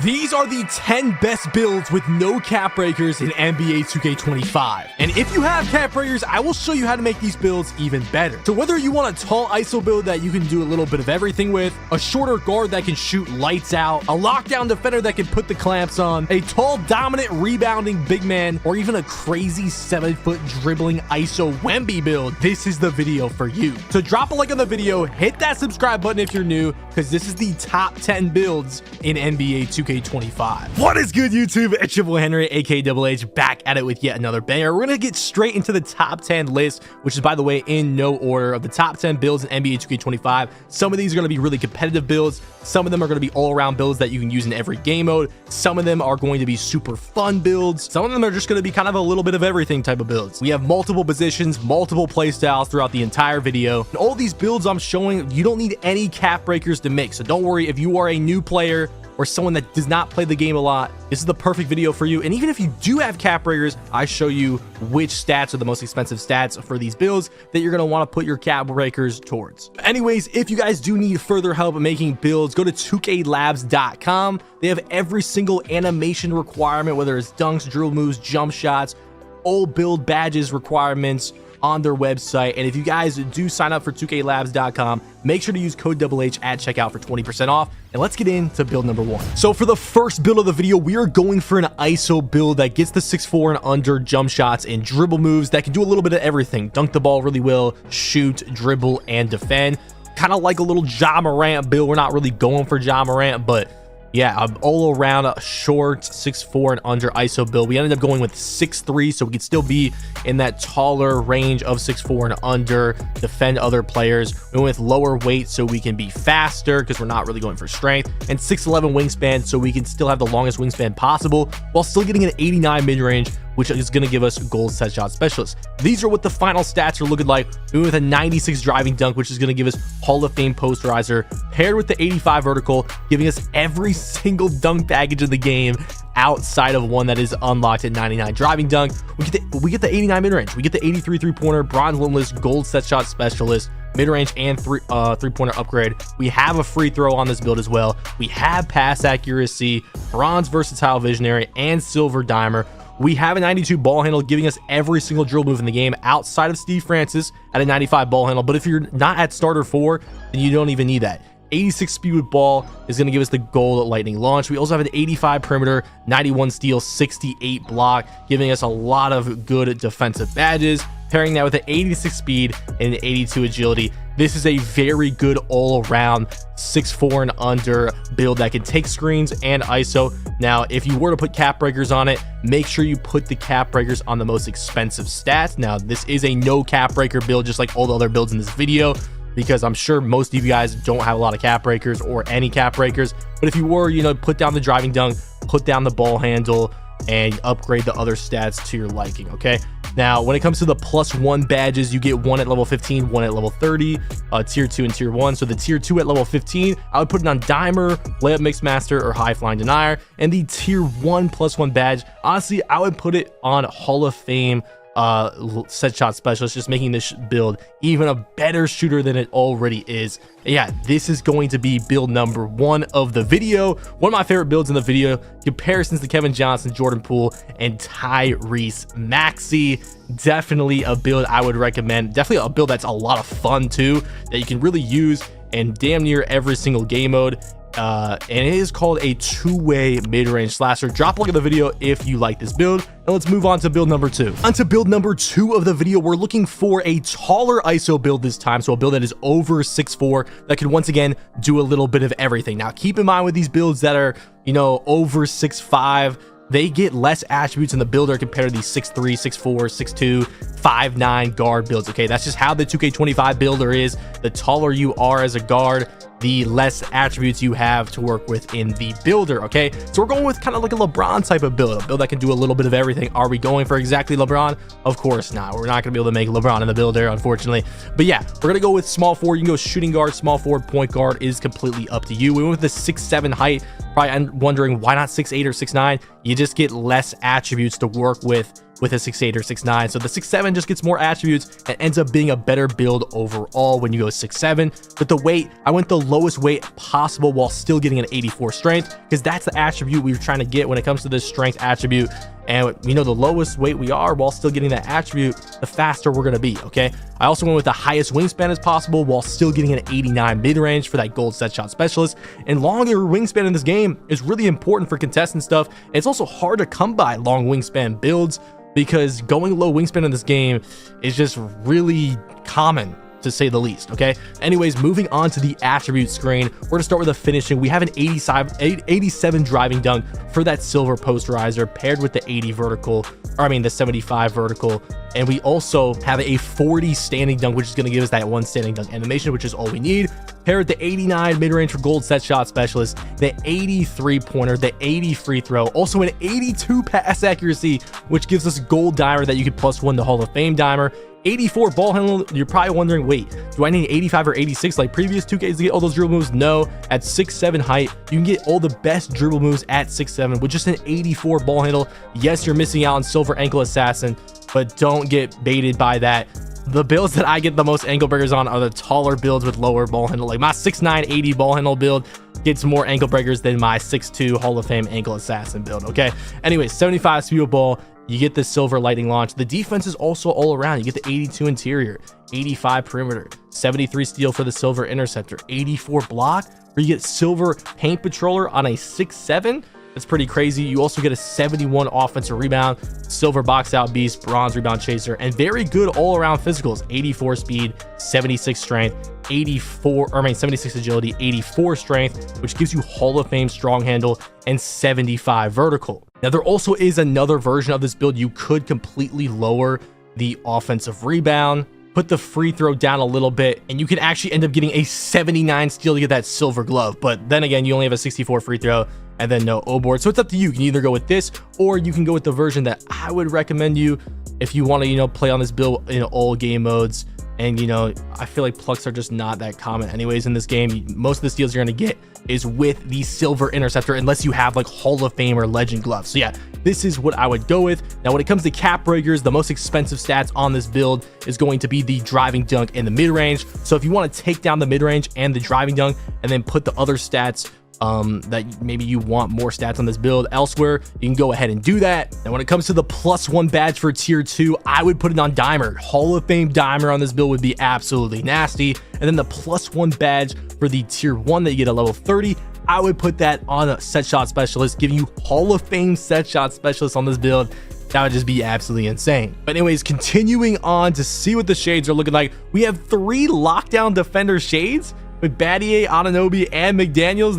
These are the 10 best builds with no cap breakers in NBA 2K25. And if you have cap breakers, I will show you how to make these builds even better. So whether you want a tall ISO build that you can do a little bit of everything with, a shorter guard that can shoot lights out, a lockdown defender that can put the clamps on, a tall, dominant, rebounding big man, or even a crazy 7-foot dribbling ISO Wemby build, this is the video for you. So drop a like on the video, hit that subscribe button if you're new, because this is the top 10 builds in NBA 2K25. What is good, YouTube? It's your boy Henry, aka 𝘸𝘪𝘵, back at it with yet another banger. We're gonna get straight into the top 10 list, which is, by the way, in no order, of the top 10 builds in NBA 2K25. Some of these are gonna be really competitive builds. Some of them are gonna be all-around builds that you can use in every game mode. Some of them are going to be super fun builds. Some of them are just gonna be kind of a little bit of everything type of builds. We have multiple positions, multiple play styles throughout the entire video. And all these builds I'm showing, you don't need any cap breakers to make. So don't worry if you are a new player or someone that does not play the game a lot, this is the perfect video for you. And even if you do have cap breakers, I show you which stats are the most expensive stats for these builds that you're gonna wanna put your cap breakers towards. Anyways, if you guys do need further help making builds, go to 𝘬𝘓𝑙abs.com. They have every single animation requirement, whether it's dunks, dribble moves, jump shots, all build badges requirements on their website. And if you guys do sign up for 𝘬𝘓𝑙abs.com, make sure to use code DoubleH at checkout for 20% off. And let's get into build number one. So for the first build of the video, we are going for an ISO build that gets the 6'4" and under jump shots and dribble moves that can do a little bit of everything. Dunk the ball really well, shoot, dribble, and defend. Kind of like a little 𝘮𝘲 build. We're not really going for 𝘮𝘲, but yeah, all around a short 6'4" and under ISO build. We ended up going with 6'3", so we could still be in that taller range of 6'4" and under, defend other players. We went with lower weight so we can be faster because we're not really going for strength, and 6'11" wingspan so we can still have the longest wingspan possible while still getting an 89 mid-range, which is going to give us gold set shot specialist. These are what the final stats are looking like. We went with a 96 driving dunk, which is going to give us Hall of Fame posterizer, paired with the 85 vertical, giving us every single dunk package in the game outside of one that is unlocked at 99 driving dunk. We get the 89 mid-range. We get the 83 three-pointer, bronze limitless, gold set shot specialist, mid-range, and three-pointer upgrade. We have a free throw on this build as well. We have pass accuracy, bronze versatile visionary, and silver dimer. We have a 92 ball handle, giving us every single drill move in the game outside of Steve Francis at a 95 ball handle. But if you're not at starter 4, then you don't even need that. 86 speed with ball is going to give us the gold lightning launch. We also have an 85 perimeter, 91 steal, 68 block, giving us a lot of good defensive badges. Pairing that with an 86 speed and an 82 agility, this is a very good all-around 6'4" and under build that can take screens and ISO. Now, if you were to put cap breakers on it, make sure you put the cap breakers on the most expensive stats. Now, this is a no cap breaker build, just like all the other builds in this video, because I'm sure most of you guys don't have a lot of cap breakers or any cap breakers. But if you were, you know, put down the driving dunk, put down the ball handle, and upgrade the other stats to your liking. Okay, now when it comes to the +1 badges, you get one at level 15, one at level 30, tier 2 and tier 1. So the tier 2 at level 15, I would put it on dimer, layup mix master, or high flying denier. And the tier 1 +1 badge, honestly, I would put it on Hall of Fame set shot specialist, just making this build even a better shooter than it already is. And yeah, this is going to be build number one of the video. One of my favorite builds in the video, comparisons to Kevin Johnson, Jordan Poole, and Tyrese Maxey. Definitely a build I would recommend. Definitely a build that's a lot of fun too, that you can really use in damn near every single game mode. And it is called a two-way mid-range slasher. Drop a like at the video if you like this build, and let's move on to build number two. On to build number two of the video, we're looking for a taller ISO build this time, so a build that is over 6'4", that can once again do a little bit of everything. Now, keep in mind with these builds that are, you know, over 6'5", they get less attributes in the builder compared to these 6'3", 6'4", 6'2", 5'9" guard builds. Okay, that's just how the 2K25 builder is. The taller you are as a guard, the less attributes you have to work with in the builder. Okay, so we're going with kind of like a LeBron type of build, a build that can do a little bit of everything. Are we going for exactly LeBron? Of course not. We're not gonna be able to make LeBron in the builder, unfortunately. But yeah, we're gonna go with small forward. You can go shooting guard, small forward, point guard, is completely up to you. We went with the 6'7" height. Probably wondering why not 6'8" or 6'9". You just get less attributes to work with with a 6'8 or 6'9. So the 6'7 just gets more attributes and ends up being a better build overall when you go 6'7. But the weight, I went the lowest weight possible while still getting an 84 strength, because that's the attribute we were trying to get when it comes to this strength attribute. And you know, the lowest weight we are while still getting that attribute, the faster we're going to be. Okay, I also went with the highest wingspan as possible while still getting an 89 mid-range for that gold set shot specialist. And longer wingspan in this game is really important for contestant stuff. It's also hard to come by long wingspan builds, because going low wingspan in this game is just really common, to say the least. Okay, anyways, moving on to the attribute screen, we're gonna start with the finishing. We have an 87 driving dunk for that silver posterizer paired with the 80 vertical, or I mean the 75 vertical, and we also have a 40 standing dunk, which is going to give us that one standing dunk animation, which is all we need, paired with the 89 mid-range for gold set shot specialist, the 83 pointer, the 80 free throw, also an 82 pass accuracy, which gives us gold dimer that you could +1 the Hall of Fame dimer, 84 ball handle. You're probably wondering, wait, do I need 85 or 86 like previous 2Ks to get all those dribble moves? No, at 6'7 height, you can get all the best dribble moves at 6'7 with just an 84 ball handle. Yes, you're missing out on silver ankle assassin, but don't get baited by that. The builds that I get the most ankle breakers on are the taller builds with lower ball handle. Like my 6'9", 80 ball handle build gets more ankle breakers than my 6'2 Hall of Fame ankle assassin build. Okay, anyways, 75 speed of ball. You get the silver lightning launch. The defense is also all around. You get the 82 interior, 85 perimeter, 73 steal for the silver interceptor, 84 block, where you get silver paint patroller on a 6'7". That's pretty crazy. You also get a 71 offensive rebound, silver box out beast, bronze rebound chaser, and very good all around physicals. 84 speed, 76 strength, 76 agility, 84 strength, which gives you Hall of Fame strong handle, and 75 vertical. Now, there also is another version of this build. You could completely lower the offensive rebound, put the free throw down a little bit, and you can actually end up getting a 79 steal to get that silver glove. But then again, you only have a 64 free throw and then no O board. So it's up to you. You can either go with this, or you can go with the version that I would recommend you if you want to, you know, play on this build in all game modes. And, you know, I feel like plucks are just not that common anyways in this game. Most of the steals you're going to get is with the silver interceptor, unless you have like Hall of Fame or legend gloves. So yeah, this is what I would go with. Now, when it comes to cap breakers, the most expensive stats on this build is going to be the driving dunk and the mid-range. So if you want to take down the mid-range and the driving dunk and then put the other stats that maybe you want more stats on this build elsewhere, you can go ahead and do that. And when it comes to the +1 badge for tier 2, I would put it on dimer. Hall of Fame dimer on this build would be absolutely nasty. And then the +1 badge for the tier 1 that you get at level 30, I would put that on a set shot specialist, giving you Hall of Fame set shot specialist on this build. That would just be absolutely insane. But anyways, continuing on to see what the shades are looking like, we have 3 lockdown defender shades with 𝘵𝑑𝘴, Anunoby, and McDaniels.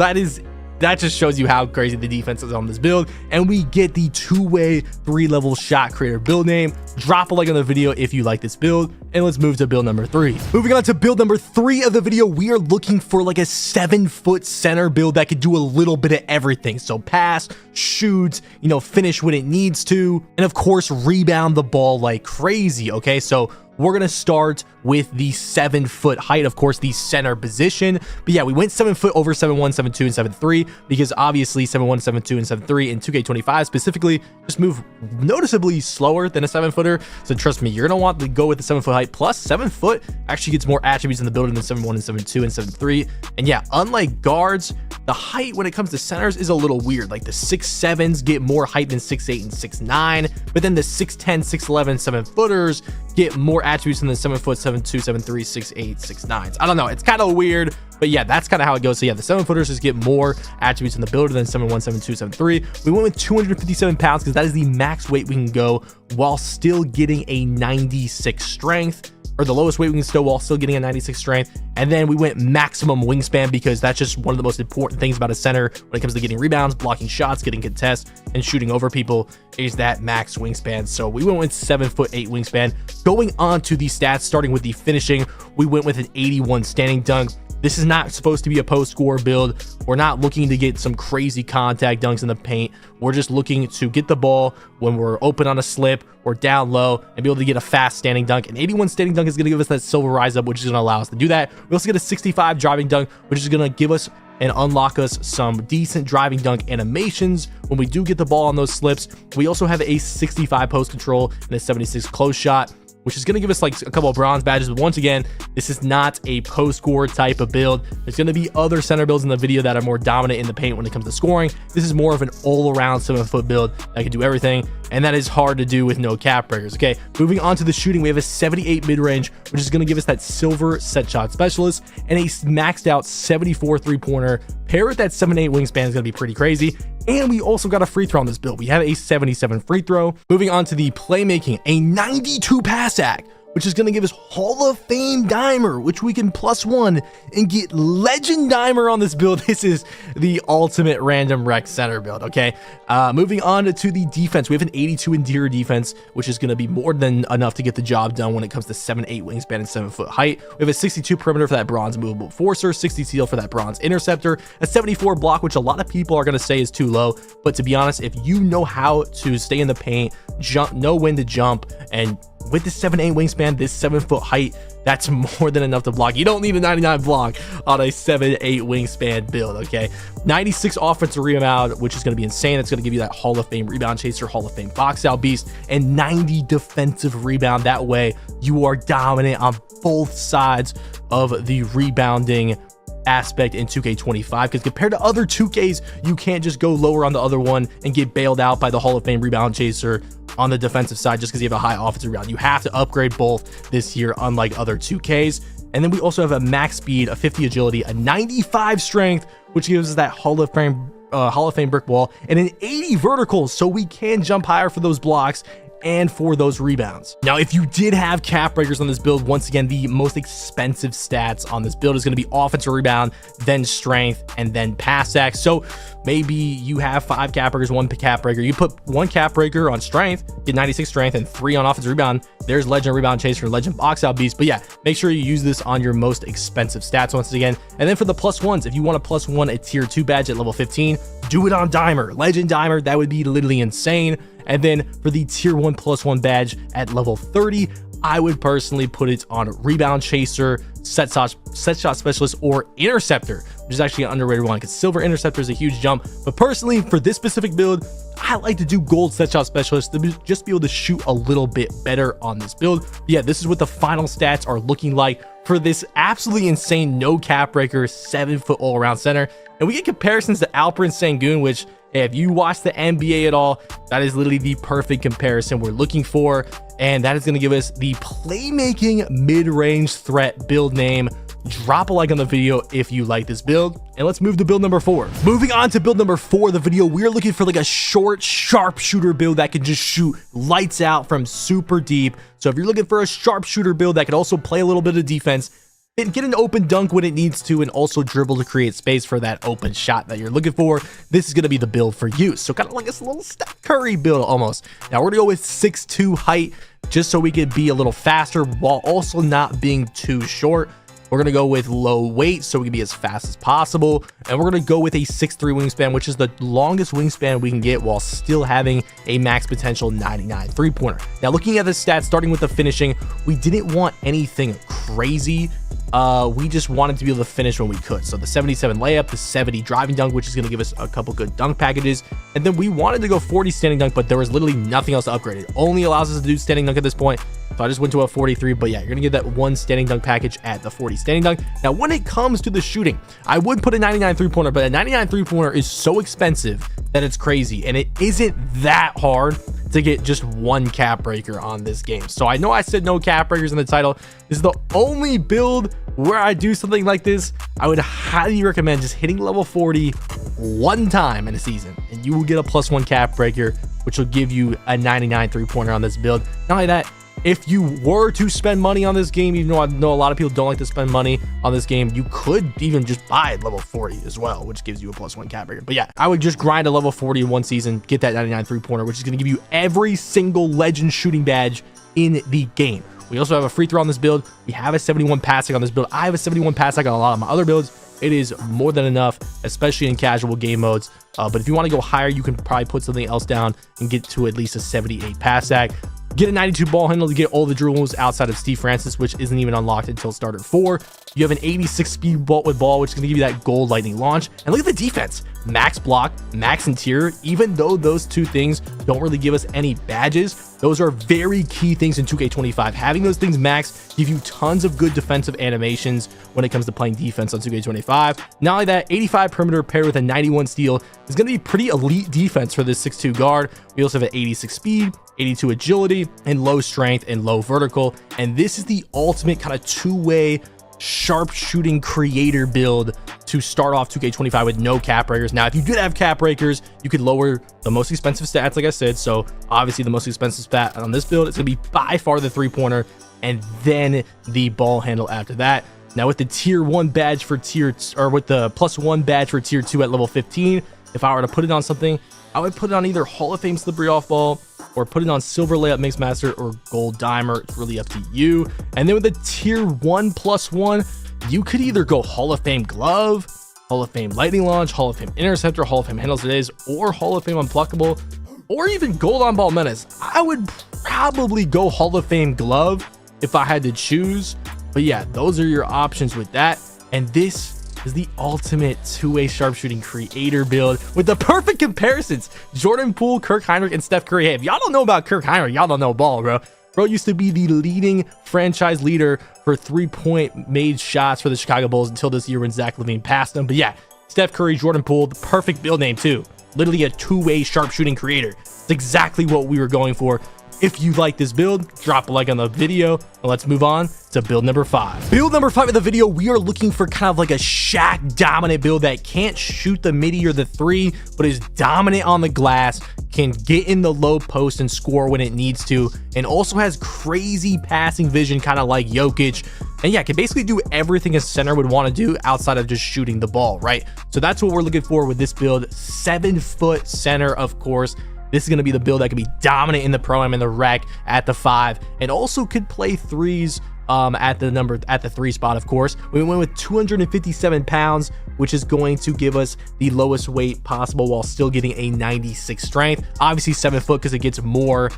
That just shows you how crazy the defense is on this build. And we get the 2-way 3-level shot creator build name. Drop a like on the video if you like this build, and let's move to build number 3. Moving on to build number 3 of the video, we are looking for like a 7-foot center build that could do a little bit of everything. So pass, shoot, you know, finish when it needs to, and of course rebound the ball like crazy. Okay, so we're gonna start with the 7-foot height, of course, the center position. But yeah, we went 7 foot over 7'1", 7'2", and 7'3", because obviously 7'1", 7'2", and 7'3" in 2K25 specifically just move noticeably slower than a 7-footer. So trust me, you're gonna want to go with the 7-foot height. Plus, 7 foot actually gets more attributes in the building than 7'1", and 7'2", and 7'3". And yeah, unlike guards, the height when it comes to centers is a little weird. Like the 6'7s get more height than 6'8" and 6'9", but then the 6'10", 6'11", 7-footers get more attributes than the 7 foot, 7'2", 7'3", 6'8", 6'9s. I don't know, it's kind of weird, but yeah, that's kind of how it goes. So yeah, the 7-footers just get more attributes in the builder than 7'1", 7'2", 7'3". We went with 257 pounds because that is the max weight we can go while still getting a 96 strength, or the lowest weight we can still while still getting a 96 strength. And then we went maximum wingspan because that's just one of the most important things about a center when it comes to getting rebounds, blocking shots, getting contests, and shooting over people is that max wingspan. So we went with 7'8" wingspan. Going on to the stats, starting with the finishing, we went with an 81 standing dunk. This is not supposed to be a post-score build. We're not looking to get some crazy contact dunks in the paint. We're just looking to get the ball when we're open on a slip or down low and be able to get a fast standing dunk. An 81 standing dunk is going to give us that silver rise up, which is going to allow us to do that. We also get a 65 driving dunk, which is going to give us and unlock us some decent driving dunk animations when we do get the ball on those slips. We also have a 65 post control and a 76 close shot, which is going to give us like a couple of bronze badges. But once again, this is not a post score type of build. There's going to be other center builds in the video that are more dominant in the paint when it comes to scoring. This is more of an all-around 7-foot build that can do everything, and that is hard to do with no cap breakers. Okay, moving on to the shooting, we have a 78 mid-range, which is going to give us that silver set shot specialist and a maxed out 74 three-pointer. Pair with that 7'8" wingspan is going to be pretty crazy. And we also got a free throw on this build. We have a 77 free throw. Moving on to the playmaking, a 92 pass act, which is going to give us Hall of Fame Dimer, which we can +1 and get Legend Dimer on this build. This is the ultimate random rec center build, okay? Moving on to the defense, we have an 82 interior defense, which is going to be more than enough to get the job done when it comes to 7'8" wingspan and 7-foot height. We have a 62 perimeter for that bronze movable forcer, 60 steal for that bronze interceptor, a 74 block, which a lot of people are going to say is too low. But to be honest, if you know how to stay in the paint, jump, know when to jump, and with this 7'8" wingspan, this 7-foot height, that's more than enough to block. You don't need a 99 block on a 7'8" wingspan build, okay? 96 offensive rebound, which is going to be insane. That's going to give you that Hall of Fame rebound chaser, Hall of Fame box out beast, and 90 defensive rebound. That way, you are dominant on both sides of the rebounding aspect in 2K25, because compared to other 2Ks, you can't just go lower on the other one and get bailed out by the Hall of Fame rebound chaser on the defensive side just because you have a high offensive rebound. You have to upgrade both this year, unlike other 2Ks. And then we also have a max speed, a 50 agility, a 95 strength, which gives us that Hall of Fame brick wall, and an 80 vertical, so we can jump higher for those blocks and for those rebounds. Now, if you did have cap breakers on this build, once again, the most expensive stats on this build is going to be offensive rebound, then strength, and then pass act. So maybe you have 5 cap breakers, 1 cap breaker. You put 1 cap breaker on strength, get 96 strength, and 3 on offensive rebound. There's legend rebound chaser and legend box out beast. But yeah, make sure you use this on your most expensive stats once again. And then for the +1s, if you want to +1 a tier 2 badge at level 15, do it on Dimer, legend Dimer. That would be literally insane. And then for the tier 1 +1 badge at level 30, I would personally put it on rebound chaser, set shot specialist, or interceptor, which is actually an underrated one because silver interceptor is a huge jump. But personally, for this specific build, I like to do gold set shot specialist to just be able to shoot a little bit better on this build. But yeah, this is what the final stats are looking like for this absolutely insane no cap breaker 7-foot all around center. And we get comparisons to Alperen Sengun, which if you watch the NBA at all, that is literally the perfect comparison we're looking for. And that is going to give us the playmaking mid-range threat build name. Drop a like on the video if you like this build, and let's move to build number 4. Moving on to build number 4 of the video, we're looking for like a short sharpshooter build that can just shoot lights out from super deep. So if you're looking for a sharpshooter build that could also play a little bit of defense and get an open dunk when it needs to, and also dribble to create space for that open shot that you're looking for, this is going to be the build for you. So kind of like this little Steph Curry build almost. Now we're going to go with 6'2" height just so we could be a little faster while also not being too short. We're going to go with low weight so we can be as fast as possible. And we're going to go with a 6'3" wingspan, which is the longest wingspan we can get while still having a max potential 99 three-pointer. Now, looking at the stats, starting with the finishing, we didn't want anything crazy. We just wanted to be able to finish when we could. So the 77 layup, the 70 driving dunk, which is going to give us a couple good dunk packages. And then we wanted to go 40 standing dunk, but there was literally nothing else to upgrade. It only allows us to do standing dunk at this point. So I just went to a 43, but yeah, you're going to get that 1 standing dunk package at the 40 standing dunk. Now, when it comes to the shooting, I would put a 99 three-pointer, but a 99 three-pointer is so expensive that it's crazy. And it isn't that hard to get just 1 cap breaker on this game. So I know I said no cap breakers in the title. This is the only build where I do something like this. I would highly recommend just hitting level 40 1 time in a season, and you will get a +1 cap breaker, which will give you a 99 three-pointer on this build. Not only that, if you were to spend money on this game, even though I know a lot of people don't like to spend money on this game, you could even just buy it level 40 as well, which gives you a +1 cap breaker. But yeah, I would just grind a level 40 in 1 season, get that 99 three-pointer, which is going to give you every single legend shooting badge in the game. We also have a free throw on this build. We have a 71 passing on this build. I have a 71 passing on a lot of my other builds. It is more than enough, especially in casual game modes. But if you want to go higher, you can probably put something else down and get to at least a 78 pass act. Get a 92 ball handle to get all the dribbles outside of Steve Francis, which isn't even unlocked until starter 4. You have an 86 speed bolt with ball, which is going to give you that gold lightning launch. And look at the defense. Max block, max interior. Even though those two things don't really give us any badges, those are very key things in 2K25. Having those things max give you tons of good defensive animations when it comes to playing defense on 2K25. Not only that, 85 perimeter paired with a 91 steal is going to be pretty elite defense for this 6'2 guard. We also have an 86 speed, 82 agility, and low strength and low vertical. And this is the ultimate kind of two-way sharpshooting creator build to start off 2K25 with no cap breakers. Now, if you did have cap breakers, you could lower the most expensive stats, like I said. So obviously the most expensive stat on this build, it's gonna be by far the 3-pointer and then the ball handle after that. Now with the tier 1 badge for with the +1 badge for tier 2 at level 15, if I were to put it on something, I would put it on either Hall of Fame slippery off ball, or put it on silver layup mix master, or gold dimer. It's really up to you. And then with the tier 1 +1, you could either go Hall of Fame glove, Hall of Fame lightning launch, Hall of Fame interceptor, Hall of Fame handles today's, or Hall of Fame unpluckable, or even gold on ball menace. I would probably go Hall of Fame glove if I had to choose. But yeah, those are your options with that. And this is the ultimate two-way sharpshooting creator build with the perfect comparisons. Jordan Poole, Kirk Hinrich, and Steph Curry. Hey, if y'all don't know about Kirk Hinrich, y'all don't know ball, bro. Bro used to be the leading franchise leader for 3-point made shots for the Chicago Bulls until this year when Zach LaVine passed him. But yeah, Steph Curry, Jordan Poole, the perfect build name too. Literally a two-way sharpshooting creator. It's exactly what we were going for. If you like this build, drop a like on the video, and let's move on to build number 5. Build number 5 of the video, we are looking for kind of like a Shaq dominant build that can't shoot the midi or the 3, but is dominant on the glass, can get in the low post and score when it needs to, and also has crazy passing vision, kind of like Jokic. And yeah, can basically do everything a center would want to do outside of just shooting the ball, right? So that's what we're looking for with this build. 7-foot center, of course. This is going to be the build that can be dominant in the pro-am and the rec at the 5, and also could play threes at the 3 spot. Of course, we went with 257 pounds, which is going to give us the lowest weight possible while still getting a 96 strength. Obviously 7 foot because it gets more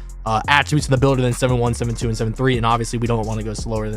attributes in the builder than 7'1", 7'2", and 7'3", and obviously we don't want to go lower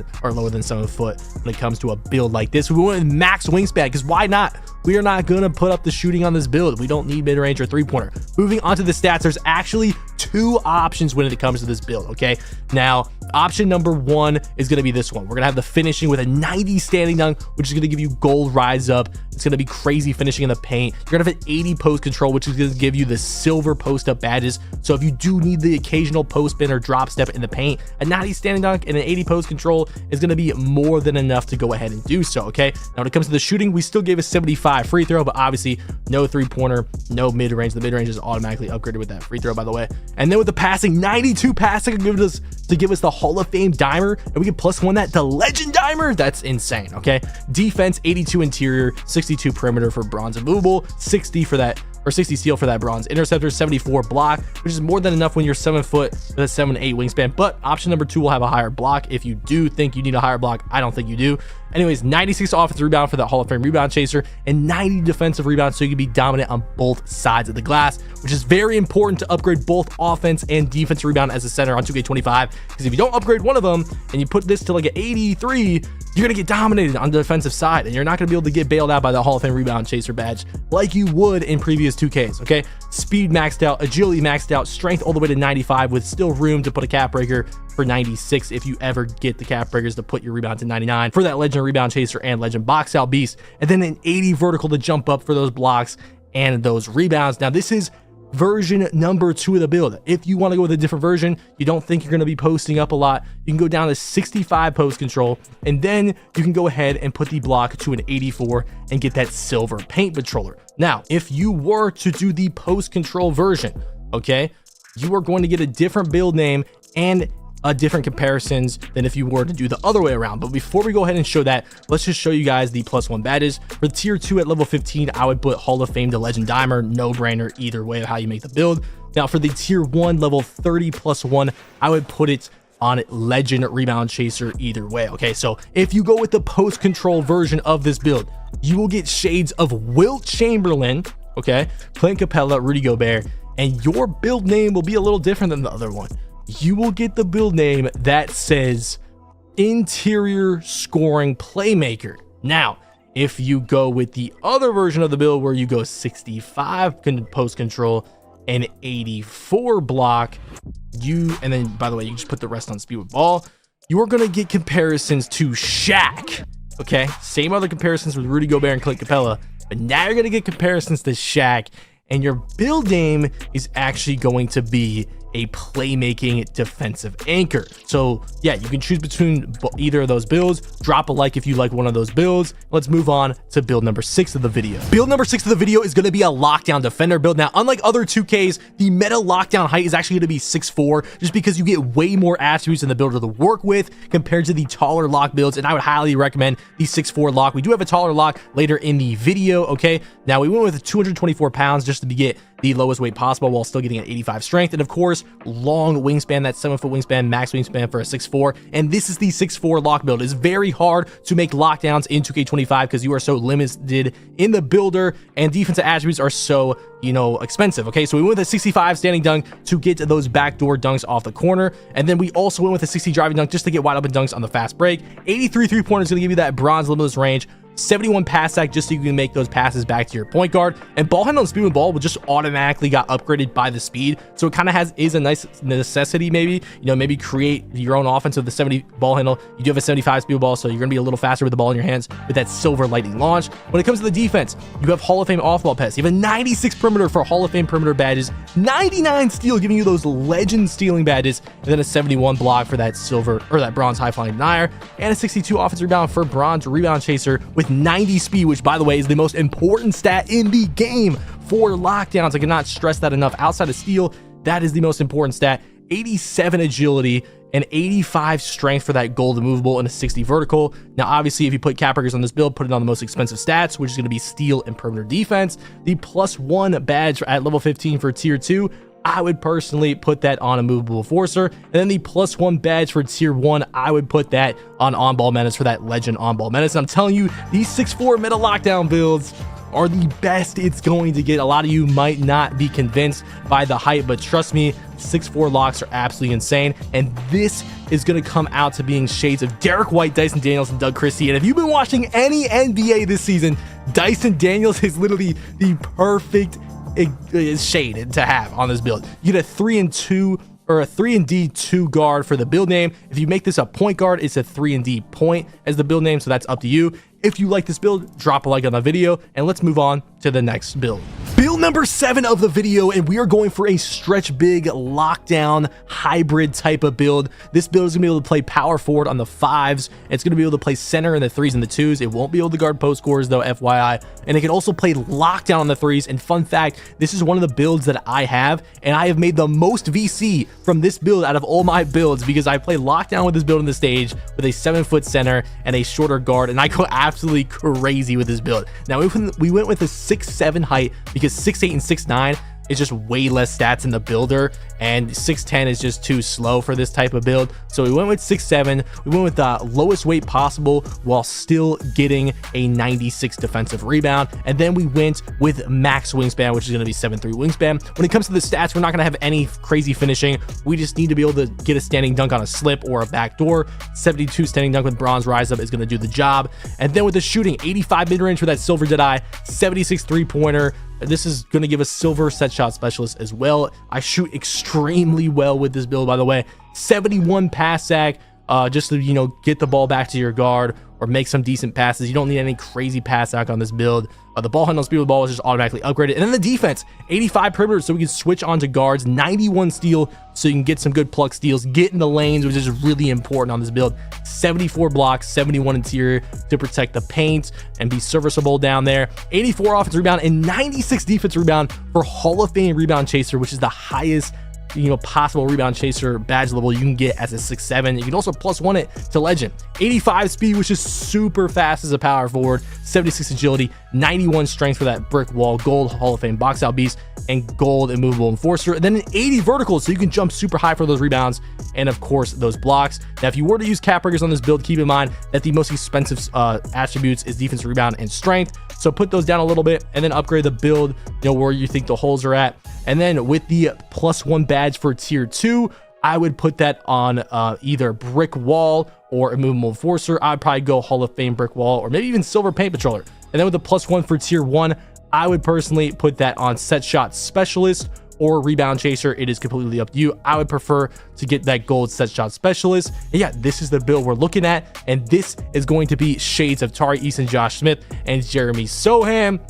than 7 foot when it comes to a build like this. We went with max wingspan because why not? We are not going to put up the shooting on this build. We don't need mid-range or 3-pointer. Moving on to the stats, there's actually 2 options when it comes to this build, okay? Now, option number 1 is going to be this one. We're going to have the finishing with a 90 standing dunk, which is going to give you gold rise up. It's going to be crazy finishing in the paint. You're going to have an 80 post control, which is going to give you the silver post up badges. So if you do need the occasional post spin or drop step in the paint, a 90 standing dunk and an 80 post control is going to be more than enough to go ahead and do so, okay? Now, when it comes to the shooting, we still gave a 75 free throw, but obviously no 3-pointer, no mid-range. The mid-range is automatically upgraded with that free throw, by the way. And then with the passing, 92 passing to give us the Hall of Fame dimer, and we can +1 that to legend dimer. That's insane, okay? Defense, 82 interior, 62 perimeter for bronze and movable, 60 for that, or 60 steal for that bronze interceptor, 74 block, which is more than enough when you're 7 foot with a 7'8" wingspan. But option number 2 will have a higher block. If you do think you need a higher block, I don't think you do. Anyways, 96 offensive rebound for that Hall of Fame rebound chaser, and 90 defensive rebound, so you can be dominant on both sides of the glass, which is very important to upgrade both offense and defensive rebound as a center on 2K25. Because if you don't upgrade one of them and you put this to like an 83, you're gonna get dominated on the defensive side, and you're not gonna be able to get bailed out by the Hall of Fame rebound chaser badge like you would in previous 2Ks. Okay, speed maxed out, agility maxed out, strength all the way to 95 with still room to put a cap breaker for 96 if you ever get the cap breakers to put your rebound to 99 for that legend rebound chaser and legend box out beast, and then an 80 vertical to jump up for those blocks and those rebounds. Now this is version number 2 of the build. If you want to go with a different version, you don't think you're going to be posting up a lot, you can go down to 65 post control, and then you can go ahead and put the block to an 84 and get that silver paint patroller. Now, if you were to do the post control version, okay, you are going to get a different build name and different comparisons than if you were to do the other way around. But before we go ahead and show that, let's just show you guys the +1 badges. For tier 2 at level 15, I would put Hall of Fame to legend dimer, no brainer either way of how you make the build. Now for the tier 1 level 30 +1, I would put it on legend rebound chaser either way. Okay, so if you go with the post control version of this build, you will get shades of Wilt Chamberlain, okay, Clint Capella, Rudy Gobert, and your build name will be a little different than the other one. You will get the build name that says interior scoring playmaker. Now, if you go with the other version of the build where you go 65 post control and 84 block, and then by the way, you just put the rest on speed with ball, you are going to get comparisons to Shaq. Okay, same other comparisons with Rudy Gobert and Clint Capella, but now you're going to get comparisons to Shaq, and your build name is actually going to be a playmaking defensive anchor. So yeah, you can choose between either of those builds. Drop a like if you like one of those builds. Let's move on to build number 6 of the video. Build number 6 of the video is going to be a lockdown defender build. Now, unlike other 2Ks, the meta lockdown height is actually going to be 6'4", just because you get way more attributes in the builder to work with compared to the taller lock builds, and I would highly recommend the 6'4" lock. We do have a taller lock later in the video, okay? Now, we went with 224 pounds just to get the lowest weight possible while still getting an 85 strength, and of course long wingspan, that 7-foot wingspan, max wingspan for a 6'4", and this is the 6'4" lock build. It's very hard to make lockdowns in 2K25 because you are so limited in the builder, and defensive attributes are so, you know, expensive. Okay, so we went with a 65 standing dunk to get those backdoor dunks off the corner, and then we also went with a 60 driving dunk just to get wide open dunks on the fast break. 83 3-pointer is going to give you that bronze limitless range. 71 pass sack just so you can make those passes back to your point guard, and ball handle and speed with ball will just automatically got upgraded by the speed, so it kind of is a nice necessity. Maybe, you know, maybe create your own offense with the 70 ball handle. You do have a 75 speed with ball, so you're gonna be a little faster with the ball in your hands with that silver lightning launch. When it comes to the defense, you have Hall of Fame off ball pass. You have a 96 perimeter for Hall of Fame perimeter badges, 99 steal giving you those legend stealing badges, and then a 71 block for that silver or that bronze high flying denier, and a 62 offensive rebound for bronze rebound chaser with 90 speed, which by the way is the most important stat in the game for lockdowns. I cannot stress that enough. Outside of steal, that is the most important stat. 87 agility and 85 strength for that gold immovable, and a 60 vertical. Now obviously if you put cap breakers on this build, put it on the most expensive stats, which is going to be steal and perimeter defense. The +1 badge at level 15 for tier 2, I would personally put that on a movable forcer, and then the +1 badge for tier 1, I would put that on ball menace for that legend on ball menace. And I'm telling you, these 6'4" meta lockdown builds are the best it's going to get. A lot of you might not be convinced by the hype, but trust me, 6'4" locks are absolutely insane, and this is going to come out to being shades of Derek White, Dyson Daniels, and Doug Christie. And if you've been watching any NBA this season, Dyson Daniels is literally the perfect shade to have on this build. You get a 3-2 or a 3-and-D 2 guard for the build name. If you make this a point guard, it's a 3-and-D point as the build name, so that's up to you. If you like this build, drop a like on the video, and let's move on to the next build. Build number 7 of the video, and we are going for a stretch big lockdown hybrid type of build. This build is gonna be able to play power forward on the 5s. It's gonna be able to play center in the 3s and the 2s. It won't be able to guard post scores though, FYI. And it can also play lockdown on the 3s. And fun fact, this is one of the builds that I have, and I have made the most VC from this build out of all my builds because I play lockdown with this build on the stage with a 7-foot center and a shorter guard, and I go absolutely crazy with this build. Now we went with a 6'7" height because 6'8" and 6'9" is just way less stats in the builder, and 6'10" is just too slow for this type of build. So we went with 6'7". We went with the lowest weight possible while still getting a 96 defensive rebound, and then we went with max wingspan, which is going to be 7'3" wingspan. When it comes to the stats, we're not going to have any crazy finishing. We just need to be able to get a standing dunk on a slip or a backdoor. 72 standing dunk with bronze rise up is going to do the job. And then with the shooting, 85 mid-range for that silver Deadeye, 76 3-pointer. This is going to give us silver set shot specialist as well. I shoot extremely well with this build, by the way. 71 pass sack, just to, you know, get the ball back to your guard or make some decent passes. You don't need any crazy pass sack on this build. The ball handle speed with the ball is just automatically upgraded. And then the defense, 85 perimeter, so we can switch onto guards, 91 steal, so you can get some good pluck steals, get in the lanes, which is really important on this build. 74 blocks, 71 interior to protect the paint and be serviceable down there. 84 offensive rebound and 96 defensive rebound for Hall of Fame rebound chaser, which is the highest, you know, possible rebound chaser badge level you can get as a 6'7". You can also +1 it to legend. 85 speed, which is super fast as a power forward. 76 agility, 91 strength for that brick wall, gold Hall of Fame box out beast, and gold immovable enforcer. And then an 80 vertical, so you can jump super high for those rebounds, and of course those blocks. Now if you were to use cap breakers on this build, keep in mind that the most expensive attributes is defensive rebound and strength, so put those down a little bit and then upgrade the build, you know, where you think the holes are at. And then with the +1 badge for tier 2, I would put that on either brick wall or immovable enforcer, I'd probably go Hall of Fame brick wall, or maybe even silver paint patroller. And then with the +1 for tier 1, I would personally put that on set shot specialist or rebound chaser. It is completely up to you. I would prefer to get that gold set shot specialist. And yeah, this is the build we're looking at, and this is going to be shades of Tari Eason, Josh Smith, and Jeremy Sohan.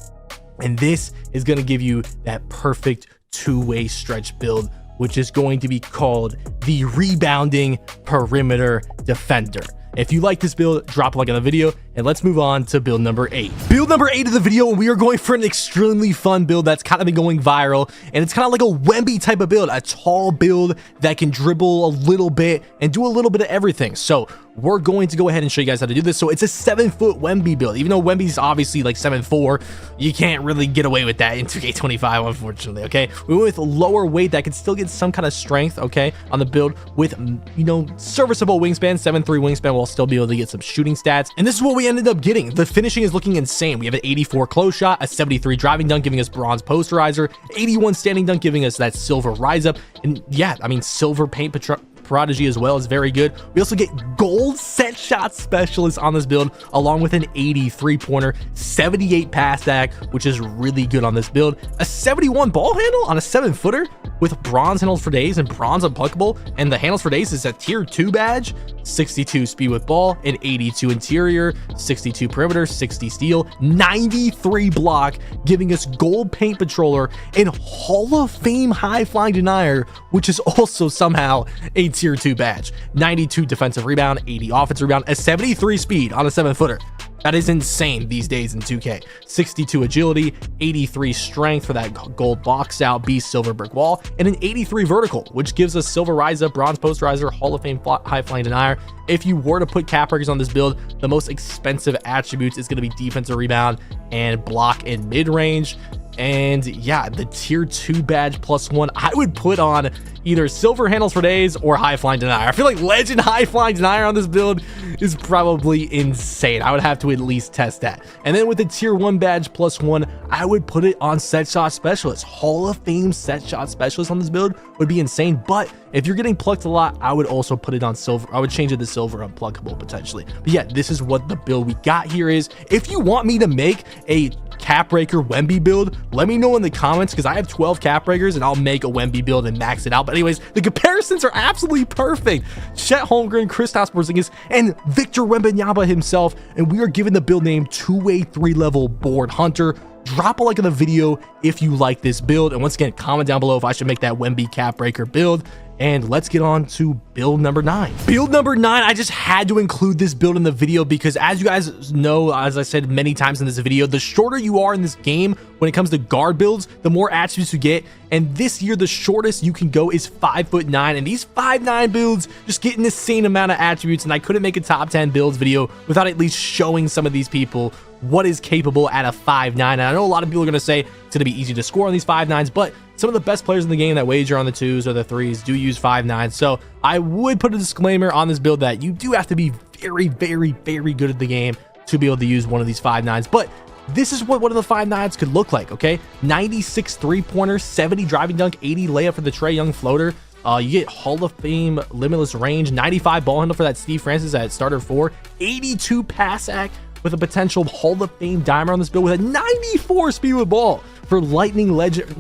And this is going to give you that perfect two-way stretch build, which is going to be called the rebounding perimeter defender. If you like this build, drop a like on the video, and let's move on to build number 8. Build number 8 of the video, we are going for an extremely fun build that's kind of been going viral, and it's kind of like a Wemby type of build, a tall build that can dribble a little bit and do a little bit of everything. So we're going to go ahead and show you guys how to do this. So it's a 7-foot Wemby build. Even though Wemby's obviously like 7'4", you can't really get away with that in 2K25, unfortunately, okay? We went with lower weight that can still get some kind of strength, okay, on the build with, you know, serviceable wingspan, 7'3" wingspan, while still be able to get some shooting stats. And this is what we ended up getting. The finishing is looking insane. We have an 84 close shot, a 73 driving dunk, giving us bronze posterizer, 81 standing dunk, giving us that silver rise up. And yeah, I mean, silver paint prodigy as well is very good. We also get gold set shot specialist on this build, along with an 83 pointer, 78 pass stack, which is really good on this build, a 71 ball handle on a 7-footer with bronze handles for days and bronze unpluckable, and the handles for days is a tier 2 badge, 62 speed with ball, an 82 interior, 62 perimeter, 60 steal, 93 block, giving us gold paint patroller and Hall of Fame high flying denier, which is also somehow a tier 2 badge, 92 defensive rebound, 80 offensive rebound, a 73 speed on a 7-footer. That is insane these days in 2K. 62 agility, 83 strength for that gold box out, beast silver brick wall, and an 83 vertical, which gives us silver rise up, bronze posterizer, Hall of Fame high flying denier. If you were to put cap breakers on this build, the most expensive attributes is going to be defensive rebound and block in mid range. And yeah, the tier 2 badge +1, I would put on either silver handles for days or high flying denier. I feel like legend high flying denier on this build is probably insane. I would have to at least test that. And then with the tier 1 badge +1, I would put it on set shot specialist. Hall of Fame set shot specialist on this build would be insane. But if you're getting plucked a lot, I would also put it on silver. I would change it to silver unpluckable potentially. But yeah, this is what the build we got here is. If you want me to make a cap breaker Wemby build, let me know in the comments, because I have 12 cap breakers and I'll make a Wemby build and max it out. But anyways, the comparisons are absolutely perfect. Chet Holmgren, Kristaps Porzingis, and Victor Wembanyama himself, and we are given the build name 2-way 3-level board hunter. Drop a like on the video if you like this build, and once again, comment down below if I should make that Wemby cap breaker build. And let's get on to build number 9. Build number 9, I just had to include this build in the video because, as you guys know, as I said many times in this video, the shorter you are in this game when it comes to guard builds, the more attributes you get. And this year, the shortest you can go is 5'9", and these 5'9" builds just get an insane amount of attributes. And I couldn't make a top 10 builds video without at least showing some of these people what is capable at a 5'9". And I know a lot of people are going to say it's going to be easy to score on these 5'9s, but some of the best players in the game that wager on the 2s or the 3s do use 5'9". So I would put a disclaimer on this build that you do have to be very, very, very good at the game to be able to use one of these 5'9s. But this is what one of the 5'9s could look like, okay? 96 3-pointer, 70 driving dunk, 80 layup for the Trae Young floater. You get Hall of Fame limitless range, 95 ball handle for that Steve Francis at starter 4, 82 pass act with a potential Hall of Fame dimer on this build with a 94 speed with ball for lightning legend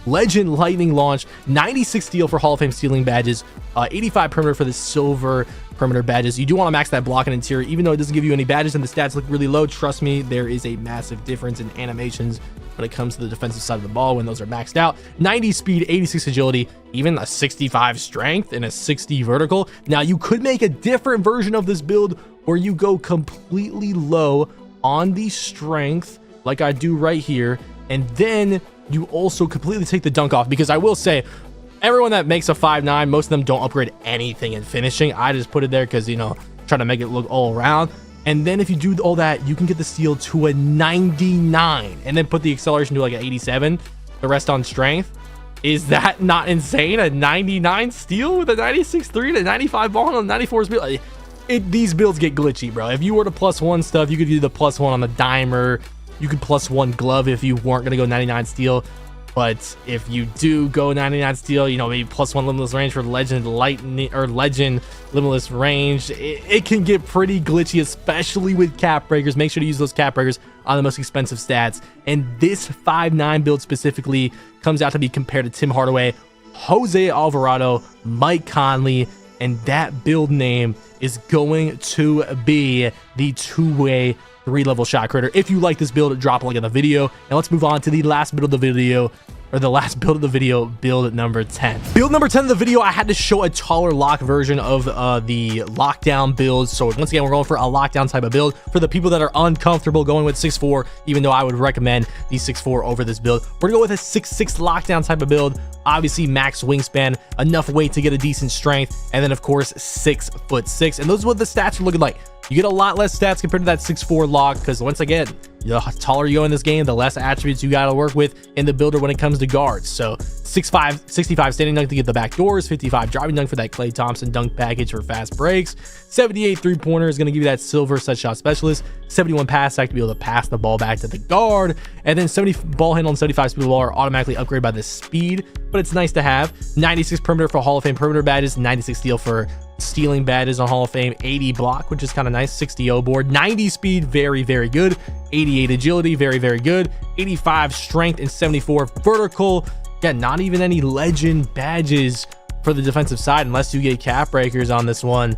lightning launch, 96 steal for Hall of Fame stealing badges, 85 perimeter for the silver perimeter badges. You do want to max that block and interior, even though it doesn't give you any badges and the stats look really low. Trust me, there is a massive difference in animations when it comes to the defensive side of the ball when those are maxed out. 90 speed, 86 agility, even a 65 strength and a 60 vertical. Now you could make a different version of this build where you go completely low on the strength like I do right here, and then you also completely take the dunk off, because I will say everyone that makes a 5'9", most of them don't upgrade anything in finishing. I just put it there because, you know, trying to make it look all around. And then if you do all that, you can get the steal to a 99 and then put the acceleration to like an 87, the rest on strength. Is that not insane? A 99 steal with a 96 3 and a 95 ball and a 94 speed. These builds get glitchy, bro. If you were to +1 stuff, you could do the +1 on the dimer. You could +1 glove if you weren't going to go 99 steal. But if you do go 99 steel, you know, maybe +1 limitless range for legend lightning or legend limitless range, it can get pretty glitchy, especially with cap breakers. Make sure to use those cap breakers on the most expensive stats. And this 5'9 build specifically comes out to be compared to Tim Hardaway, Jose Alvarado, Mike Conley, and that build name is going to be the two-way 3-level shot creator. If you like this build, drop a like in the video, and let's move on to the last build of the video, or the last build of the video, build number 10. Build number 10 of the video, I had to show a taller lock version of the lockdown builds. So once again, we're going for a lockdown type of build for the people that are uncomfortable going with 6'4", even though I would recommend the 6'4" over this build. We're gonna go with a 6'6" lockdown type of build. Obviously max wingspan, enough weight to get a decent strength, and then of course 6'6", and those are what the stats are looking like. You get a lot less stats compared to that 6'4" lock, because once again, the taller you go in this game, the less attributes you got to work with in the builder when it comes to guards. So 6'5", 65 standing dunk to get the back doors, 55 driving dunk for that Klay Thompson dunk package for fast breaks, 78 3-pointer is going to give you that silver set shot specialist, 71 pass act to be able to pass the ball back to the guard, and then 70 ball handle and 75 speed ball are automatically upgraded by the speed, but it's nice to have. 96 perimeter for Hall of Fame perimeter badges, 96 steal for stealing badges on Hall of Fame, 80 block, which is kind of nice, 60 O board, 90 speed, very good, 88 agility, very good, 85 strength, and 74 vertical. Yeah, not even any legend badges for the defensive side unless you get cap breakers on this one.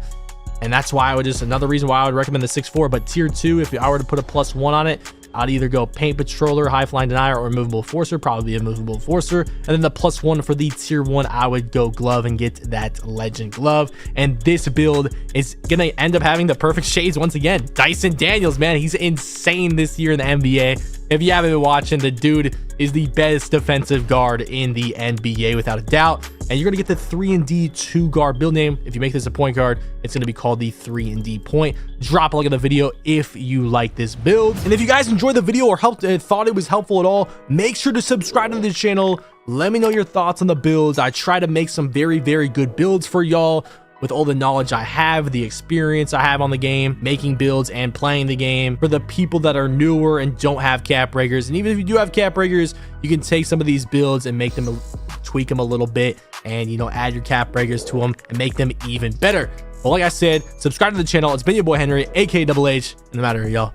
And that's why I would another reason why I would recommend the 6'4", but tier 2, if I were to put a +1 on it, I'd either go paint patroller, high flying denier, or immovable forcer, probably a movable forcer. And then the +1 for the tier 1, I would go glove and get that legend glove. And this build is gonna end up having the perfect shades once again. Dyson Daniels, man, he's insane this year in the NBA. If you haven't been watching, the dude is the best defensive guard in the NBA without a doubt. And you're gonna get the 3&D 2-guard build name. If you make this a point guard, it's gonna be called the 3&D point. Drop a like at the video if you like this build. And if you guys enjoyed the video or thought it was helpful at all, make sure to subscribe to the channel. Let me know your thoughts on the builds. I try to make some very good builds for y'all with all the knowledge I have, the experience I have on the game, making builds and playing the game. For the people that are newer and don't have cap breakers, and even if you do have cap breakers, you can take some of these builds and make them, tweak them a little bit, and you know, add your cap breakers to them and make them even better. Well, like I said, subscribe to the channel. It's been your boy Henry, aka DoubleH, and no matter, y'all.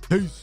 Peace.